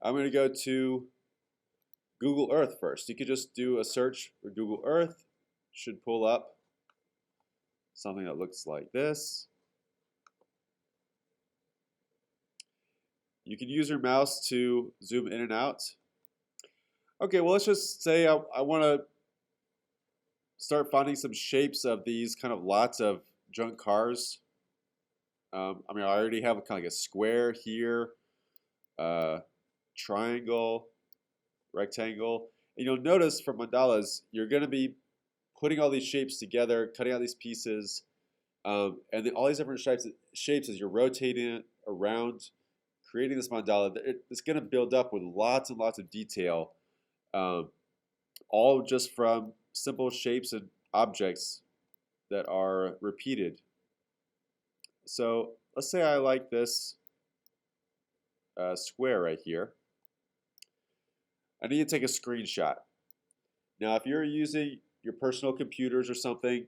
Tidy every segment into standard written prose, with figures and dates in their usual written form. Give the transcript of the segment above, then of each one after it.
I'm going to go to Google Earth first. You could just do a search for Google Earth. Should pull up something that looks like this. You can use your mouse to zoom in and out. Okay, well, let's just say I want to start finding some shapes of these kind of lots of junk cars. I mean, I already have kind of like a square here, triangle, rectangle. And you'll notice for mandalas, you're going to be putting all these shapes together, cutting out these pieces, and then all these different shapes as you're rotating it around, creating this mandala. It's going to build up with lots and lots of detail, all just from simple shapes and objects that are repeated. So let's say I like this square right here. I need to take a screenshot. Now, if you're using your personal computers or something,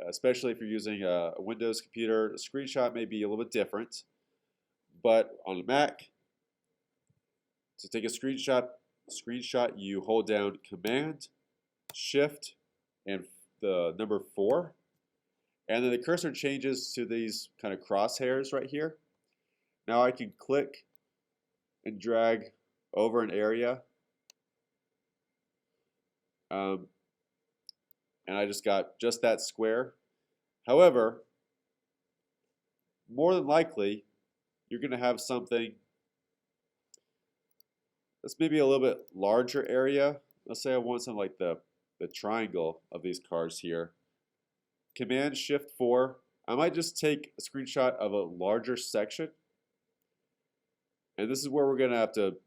especially if you're using a Windows computer, a screenshot may be a little bit different. But on a Mac, to take a screenshot, you hold down Command, Shift, and the number 4. And then the cursor changes to these kind of crosshairs right here. Now I can click and drag over an area. And I just got just that square. However, more than likely, you're going to have something that's maybe a little bit larger area. Let's say I want something like the triangle of these cars here. Command Shift 4. I might just take a screenshot of a larger section. And this is where we're going to have to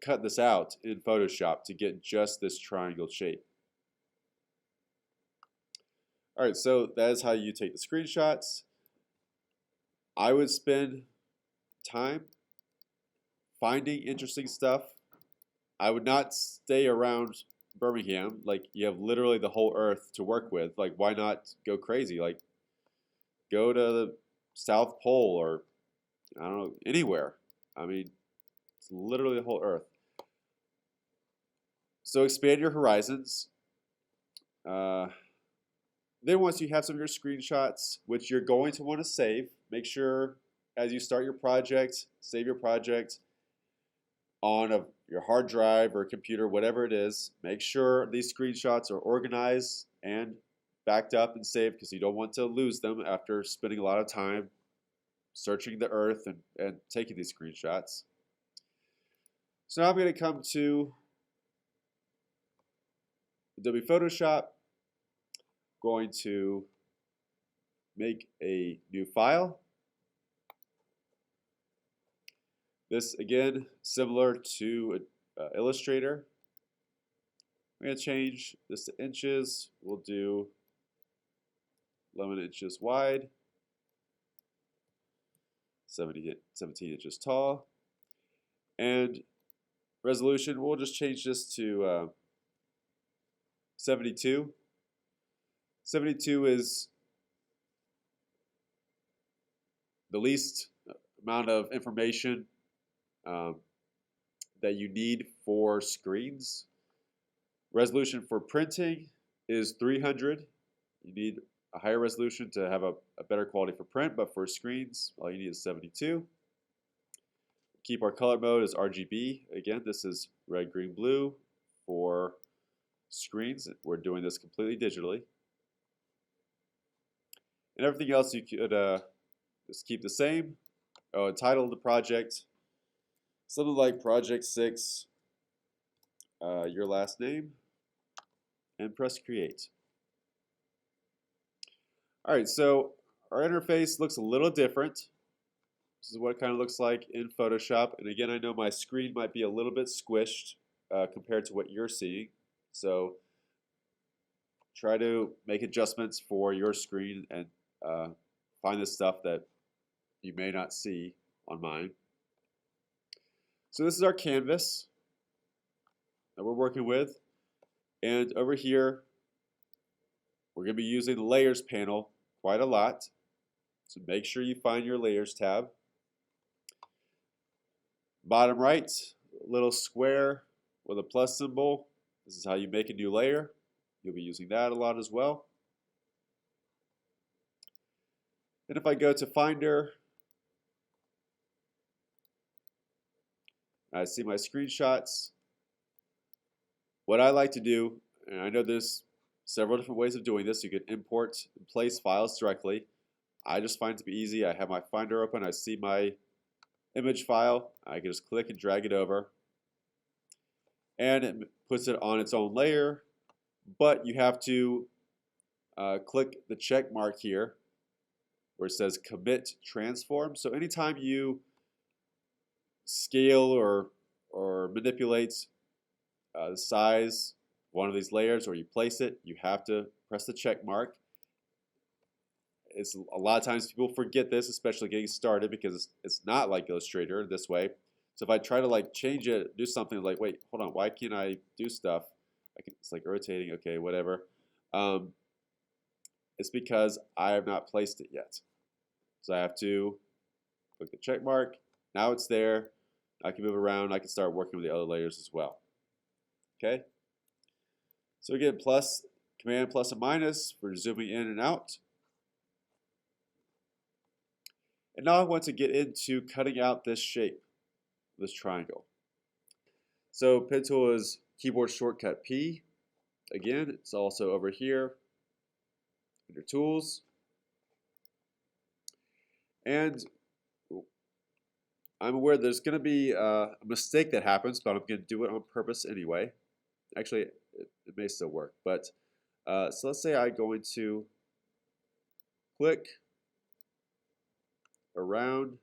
cut this out in Photoshop to get just this triangle shape. All right, so that is how you take the screenshots. I would spend time finding interesting stuff. I would not stay around Birmingham. Like, you have literally the whole earth to work with. Like, why not go crazy? Like, go to the South Pole or, I don't know, anywhere. I mean, it's literally the whole earth. So expand your horizons. Then once you have some of your screenshots, which you're going to want to save, make sure as you start your project, save your project on your hard drive or computer, whatever it is. Make sure these screenshots are organized and backed up and saved, because you don't want to lose them after spending a lot of time searching the earth and taking these screenshots. So now I'm going to come to Adobe Photoshop. Going to make a new file. This, again, similar to Illustrator. I'm going to change this to inches. We'll do 11 inches wide, 17 inches tall. And resolution, we'll just change this to 72. 72 is the least amount of information that you need for screens. Resolution for printing is 300. You need a higher resolution to have a better quality for print, but for screens, all you need is 72. Keep our color mode as RGB. Again, this is red, green, blue for screens. We're doing this completely digitally. And everything else you could just keep the same. Title of the project, something like Project 6, your last name, and press Create. All right, so our interface looks a little different. This is what it kind of looks like in Photoshop. And again, I know my screen might be a little bit squished compared to what you're seeing. So try to make adjustments for your screen and find the stuff that you may not see on mine. So this is our canvas that we're working with. And over here, we're going to be using the Layers panel quite a lot. So make sure you find your Layers tab. Bottom right, little square with a plus symbol. This is how you make a new layer. You'll be using that a lot as well. And if I go to Finder, I see my screenshots. What I like to do, and I know there's several different ways of doing this. You can import and place files directly. I just find it to be easy. I have my Finder open. I see my image file. I can just click and drag it over. And it puts it on its own layer. But you have to click the check mark here where it says Commit Transform. So anytime you scale or manipulate the size of one of these layers, or you place it, you have to press the check mark. A lot of times people forget this, especially getting started, because it's not like Illustrator this way. So if I try to like change it, do something like, wait, hold on, why can't I do stuff? It's like rotating, okay, whatever. It's because I have not placed it yet. So I have to click the check mark. Now it's there. I can move around. I can start working with the other layers as well. Okay. So again, plus, Command plus and minus for zooming in and out. And now I want to get into cutting out this shape, this triangle. So pen tool is keyboard shortcut P. Again, it's also over here under tools. And I'm aware there's going to be a mistake that happens, but I'm going to do it on purpose anyway. Actually, it may still work. But so let's say I'm going to click around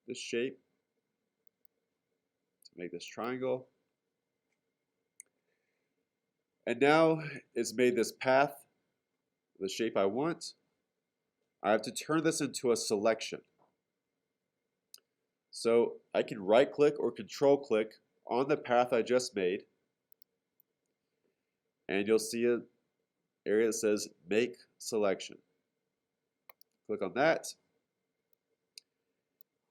this shape to make this triangle. And now it's made this path, the shape I want. I have to turn this into a selection. So I can right click or control click on the path I just made. And you'll see an area that says make selection. Click on that.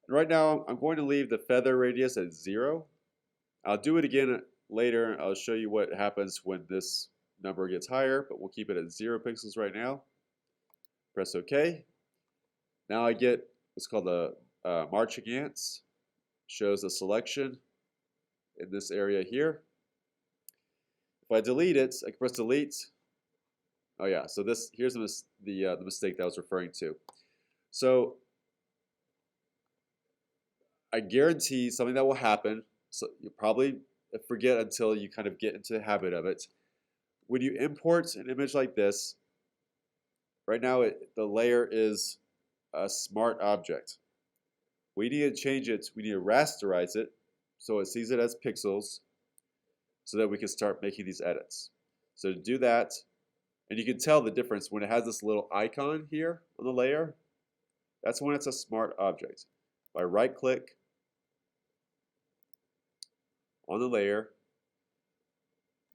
And right now I'm going to leave the feather radius at 0. I'll do it again later. I'll show you what happens when this number gets higher, but we'll keep it at 0 pixels right now. Press OK. Now I get what's called the marching ants. Shows the selection in this area here. If I delete it, I can press delete. Oh yeah, so here's the mistake that I was referring to. So I guarantee something that will happen. So you'll probably forget until you kind of get into the habit of it. When you import an image like this, right now the layer is a smart object. We need to change it. We need to rasterize it so it sees it as pixels so that we can start making these edits. So to do that, and you can tell the difference when it has this little icon here on the layer, that's when it's a smart object. If I right click on the layer,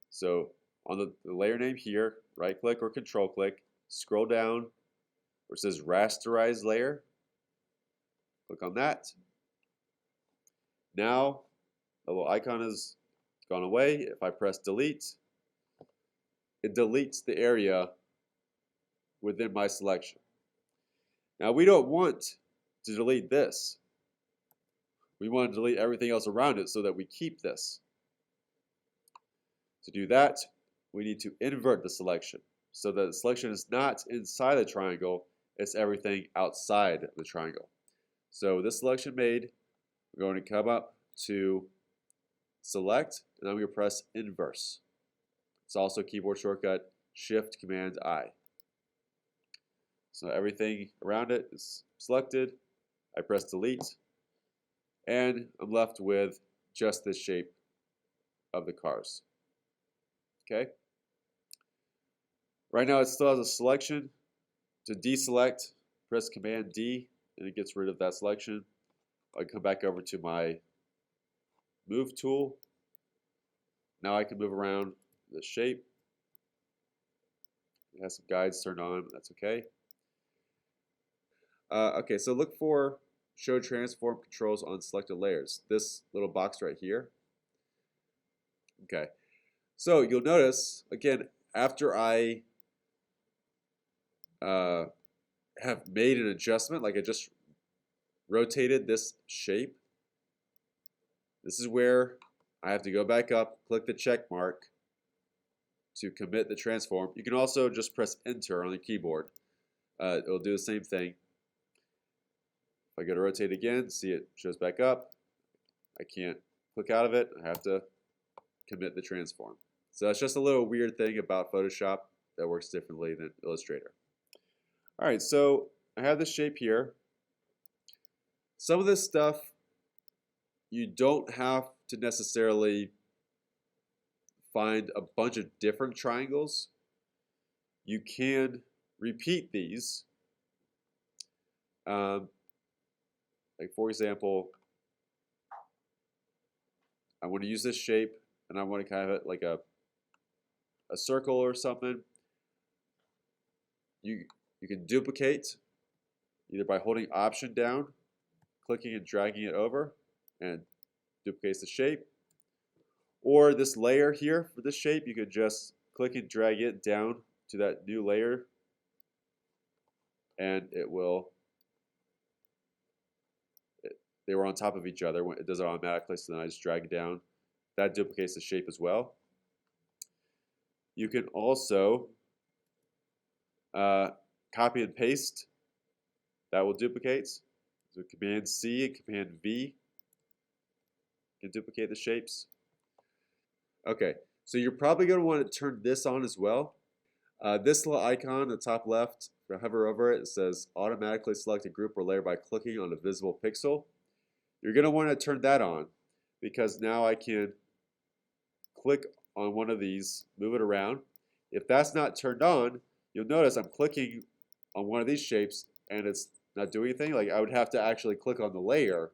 so on the layer name here, right click or control click, scroll down where it says rasterize layer, click on that. Now the little icon has gone away. If I press delete, it deletes the area within my selection. Now we don't want to delete this. We want to delete everything else around it so that we keep this. To do that, we need to invert the selection so that the selection is not inside the triangle, it's everything outside the triangle. So this selection made, we're going to come up to select, and I'm going to press inverse. It's also keyboard shortcut Shift Command I. So everything around it is selected. I press delete, and I'm left with just this shape of the cars. Okay. Right now it still has a selection. To deselect, press Command D, and it gets rid of that selection. I come back over to my Move tool. Now I can move around the shape. It has some guides turned on, but that's okay. Okay, so look for show transform controls on selected layers. This little box right here. Okay, so you'll notice, again, after I have made an adjustment, like I just rotated this shape, this is where I have to go back up, click the check mark to commit the transform. You can also just press enter on the keyboard. It'll do the same thing. If I go to rotate again, see it shows back up. I can't click out of it. I have to commit the transform. So that's just a little weird thing about Photoshop that works differently than Illustrator. All right, so I have this shape here. Some of this stuff you don't have to necessarily find a bunch of different triangles. You can repeat these. Like for example, I want to use this shape and I want to kind of like a circle or something. You can duplicate either by holding Option down, clicking and dragging it over, and duplicates the shape. Or this layer here for this shape, you could just click and drag it down to that new layer, and it will. They were on top of each other. It does it automatically, so then I just drag it down. That duplicates the shape as well. You can also copy and paste. That will duplicate. So Command C and Command V can duplicate the shapes. Okay, so you're probably going to want to turn this on as well. This little icon in the top left, if I hover over it, it says automatically select a group or layer by clicking on a visible pixel. You're going to want to turn that on because now I can click on one of these, move it around. If that's not turned on, you'll notice I'm clicking on one of these shapes and it's not doing anything. Like I would have to actually click on the layer.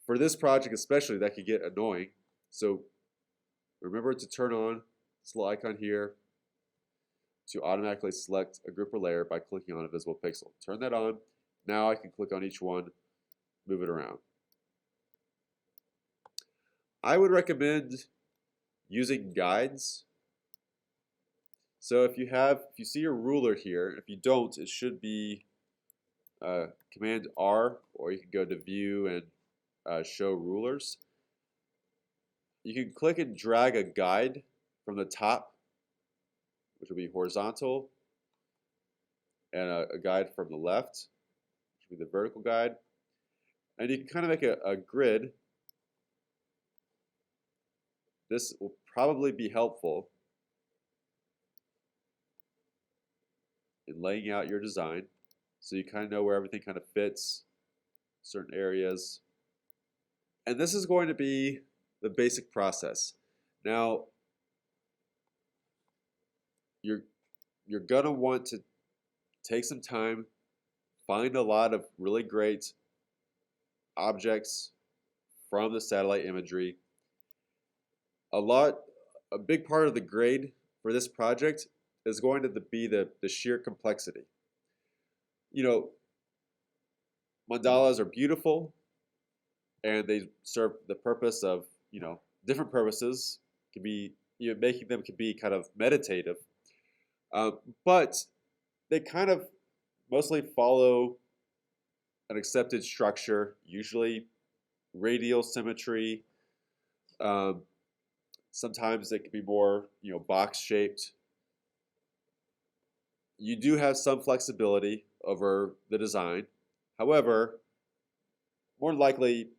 For this project especially, that could get annoying. So remember to turn on this little icon here to automatically select a group or layer by clicking on a visible pixel. Turn that on. Now I can click on each one, move it around. I would recommend using guides. So if you see your ruler here, if you don't, it should be Command R, or you can go to View and Show Rulers. You can click and drag a guide from the top, which will be horizontal, and a guide from the left, which will be the vertical guide. And you can kind of make a grid. This will probably be helpful in laying out your design, so you kind of know where everything kind of fits, certain areas. And this is going to be the basic process. Now, you're going to want to take some time, find a lot of really great objects from the satellite imagery. A big part of the grade for this project is going to be the sheer complexity. You know, mandalas are beautiful and they serve the purpose of, different purposes. Can be, making them can be kind of meditative, but they kind of mostly follow an accepted structure, usually radial symmetry. Sometimes it can be more, box shaped. You do have some flexibility over the design. However, more likely,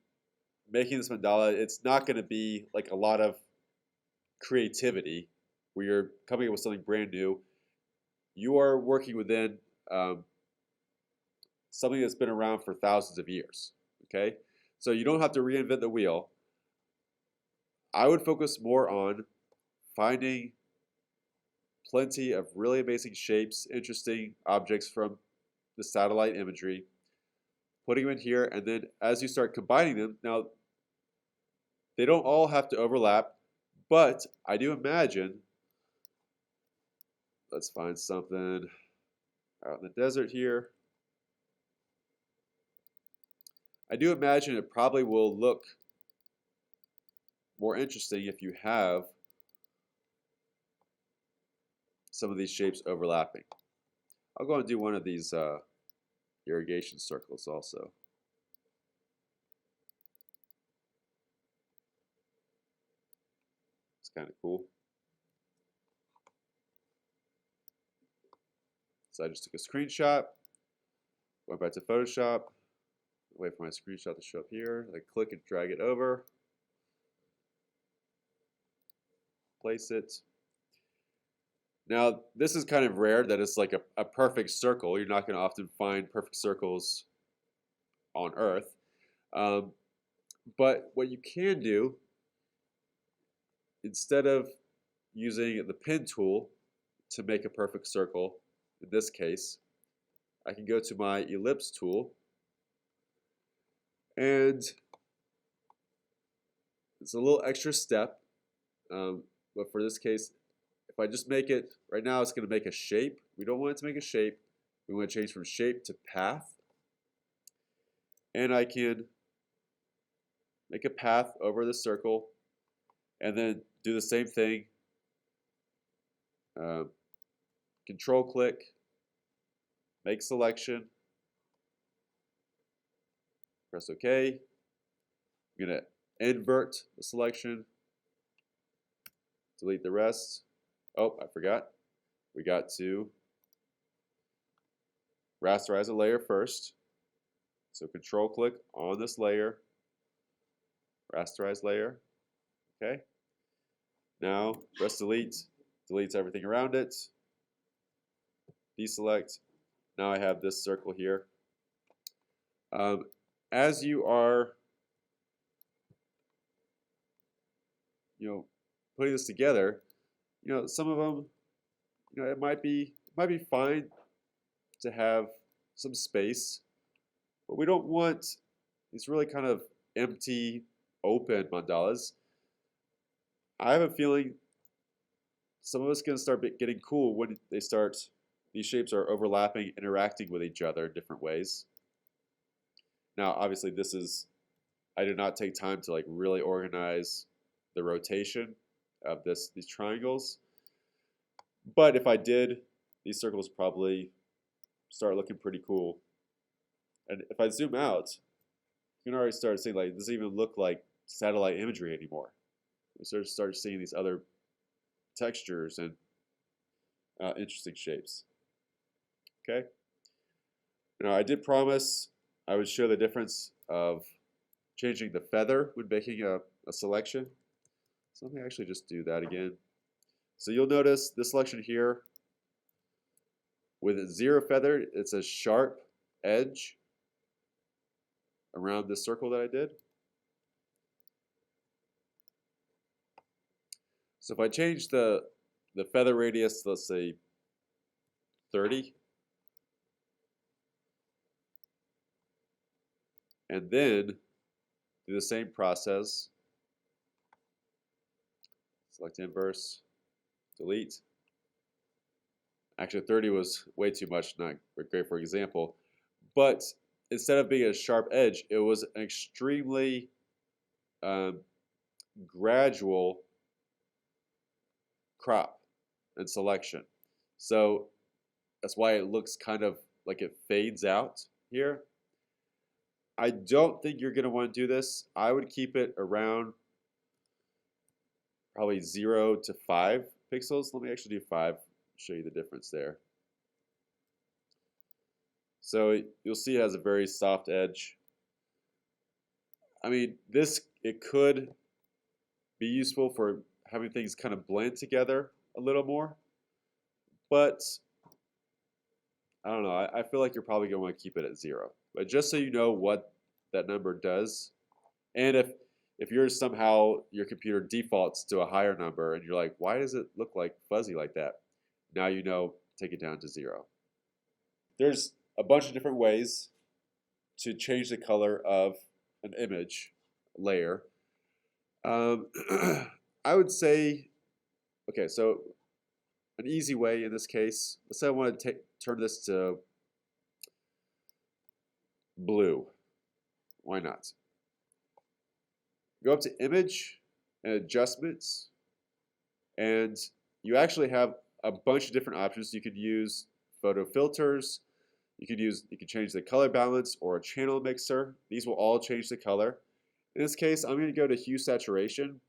making this mandala, it's not going to be like a lot of creativity where you're coming up with something brand new. You are working within something that's been around for thousands of years. Okay, so you don't have to reinvent the wheel. I would focus more on finding plenty of really amazing shapes, interesting objects from the satellite imagery, putting them in here, and then as you start combining them, now they don't all have to overlap, but I do imagine, let's find something out in the desert here. I do imagine it probably will look more interesting if you have some of these shapes overlapping. I'll go and do one of these irrigation circles also. It's kind of cool. So I just took a screenshot, went back to Photoshop, wait for my screenshot to show up here. I click and drag it over, place it. Now, this is kind of rare that it's like a perfect circle. You're not going to often find perfect circles on Earth. But what you can do, instead of using the pen tool to make a perfect circle, in this case, I can go to my ellipse tool, and it's a little extra step, but for this case, if I just make it, right now it's going to make a shape. We don't want it to make a shape. We want to change from shape to path, and I can make a path over the circle, and then do the same thing. Control click, make selection, press OK. I'm going to invert the selection, delete the rest. Oh, I forgot. We got to rasterize a layer first. So control click on this layer, rasterize layer. Okay. Now press delete, deletes everything around it. Deselect. Now I have this circle here. As you are, putting this together, some of them, it might be fine to have some space, but we don't want these really kind of empty, open mandalas. I have a feeling some of it's going to start getting cool when these shapes are overlapping, interacting with each other in different ways. Now, obviously, I did not take time to really organize the rotation of these triangles. But if I did, these circles probably start looking pretty cool. And if I zoom out, you can already start seeing it doesn't even look like satellite imagery anymore. We start seeing these other textures and interesting shapes. Okay. I did promise I would show the difference of changing the feather when making a selection. So let me actually just do that again. So you'll notice this selection here, with 0 feather, it's a sharp edge around this circle that I did. So if I change the feather radius to, let's say, 30, and then do the same process, select inverse, delete. Actually, 30 was way too much, not great for example. But instead of being a sharp edge, it was an extremely gradual crop and selection. So that's why it looks kind of like it fades out here. I don't think you're going to want to do this. I would keep it around probably 0 to 5 pixels. Let me actually do 5, show you the difference there. So you'll see it has a very soft edge. I mean, it could be useful for having things kind of blend together a little more, but I don't know. I feel like you're probably going to want to keep it at 0. But just so you know what that number does, and if your computer defaults to a higher number and you're like, why does it look like fuzzy like that? Now you know, take it down to 0. There's a bunch of different ways to change the color of an image layer. I would say, okay, so an easy way in this case, let's say I want to turn this to blue. I Why not? Go up to Image and Adjustments, and you actually have a bunch of different options. You could use photo filters. You can change the color balance or a channel mixer. These will all change the color. In this case, I'm going to go to hue saturation,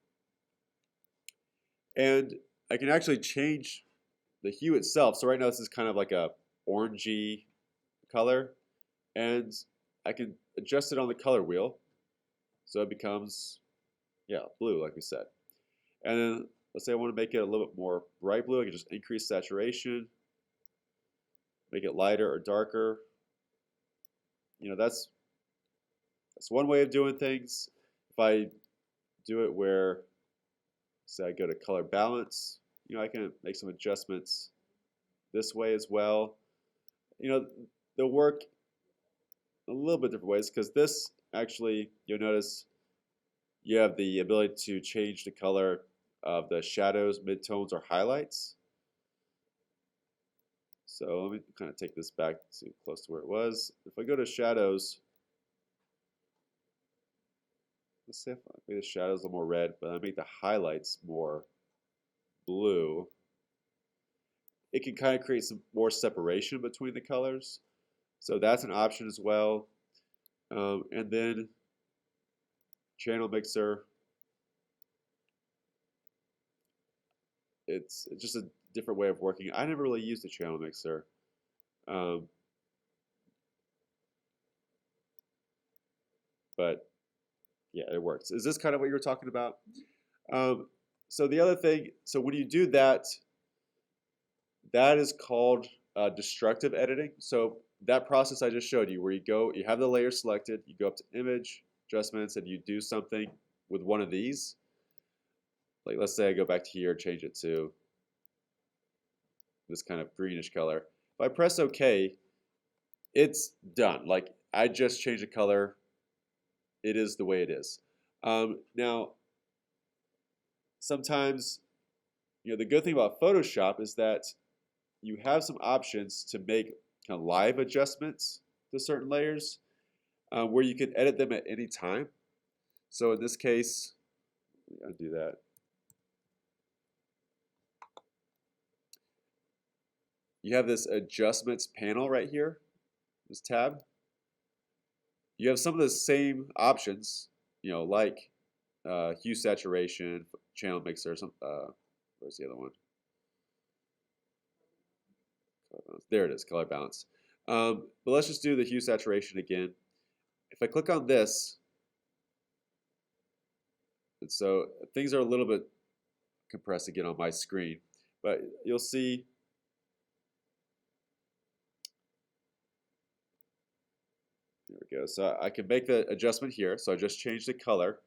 and I can actually change the hue itself. So right now this is kind of like a orangey color, and I can adjust it on the color wheel so it becomes, yeah, blue like we said. And then let's say I want to make it a little bit more bright blue. I can just increase saturation, make it lighter or darker. That's one way of doing things. If I do it where, say I go to color balance, I can make some adjustments this way as well. They'll work a little bit different ways, because this actually, you'll notice you have the ability to change the color of the shadows, midtones, or highlights. So let me kind of take this back to close to where it was. If I go to shadows, let's say if I make the shadows a little more red, but I make the highlights more blue, it can kind of create some more separation between the colors. So that's an option as well. And then channel mixer, it's just a different way of working. I never really used a channel mixer. But yeah, it works. Is this kind of what you were talking about? So the other thing, so when you do that, that is called destructive editing. So that process I just showed you, where you have the layer selected, you go up to Image, Adjustments, and you do something with one of these. Like let's say I go back to here, change it to this kind of greenish color. If I press OK, it's done. Like I just changed the color. It is the way it is. Now, sometimes, the good thing about Photoshop is that you have some options to make kind of live adjustments to certain layers, where you can edit them at any time. So in this case, let me undo that. You have this adjustments panel right here, this tab. You have some of the same options, like hue saturation, channel mixer, where's the other one? There it is, color balance. But let's just do the hue saturation again. If I click on this, and so things are a little bit compressed again on my screen, but you'll see there we go. So I can make the adjustment here. So I just changed the color.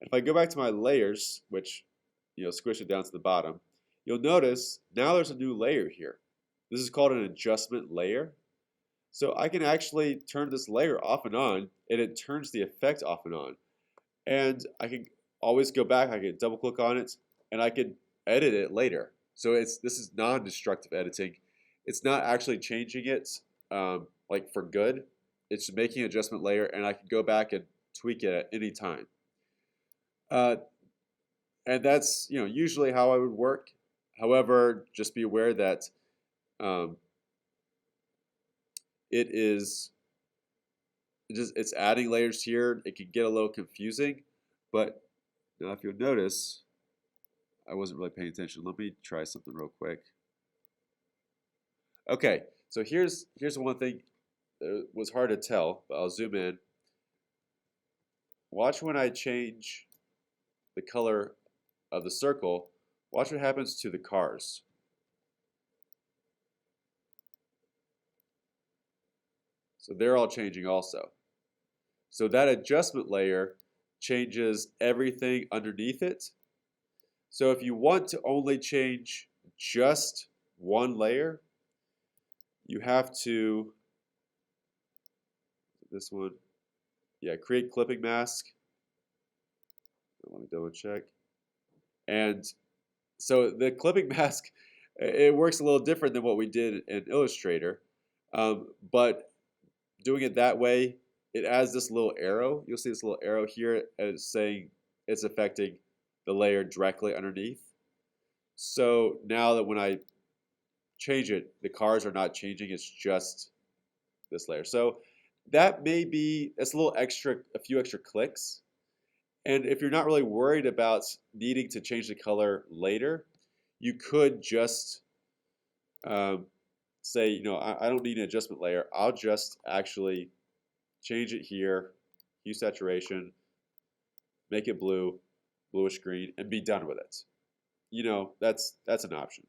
And if I go back to my layers, which squish it down to the bottom, you'll notice now there's a new layer here. This is called an adjustment layer. So I can actually turn this layer off and on, and it turns the effect off and on. And I can always go back, I can double click on it, and I can edit it later. So this is non-destructive editing. It's not actually changing it like for good. It's making an adjustment layer, and I can go back and tweak it at any time. And that's usually how I would work. However, just be aware that it's adding layers here. It can get a little confusing, but now if you'll notice, I wasn't really paying attention. Let me try something real quick. Okay, so here's one thing that was hard to tell, but I'll zoom in. Watch when I change the color of the circle. Watch what happens to the cars. So they're all changing also. So that adjustment layer changes everything underneath it. So if you want to only change just one layer, you have to, this one, yeah, create clipping mask. Let me double check. And so the clipping mask, it works a little different than what we did in Illustrator, but doing it that way it adds this little arrow. You'll see this little arrow here as saying it's affecting the layer directly underneath. So now that when I change it, the cars are not changing, it's just this layer. So that may be, it's a little extra, a few extra clicks. And if you're not really worried about needing to change the color later, you could just say, you know, I don't need an adjustment layer. I'll just actually change it here, hue saturation, make it blue, bluish green, and be done with it. You know, that's an option.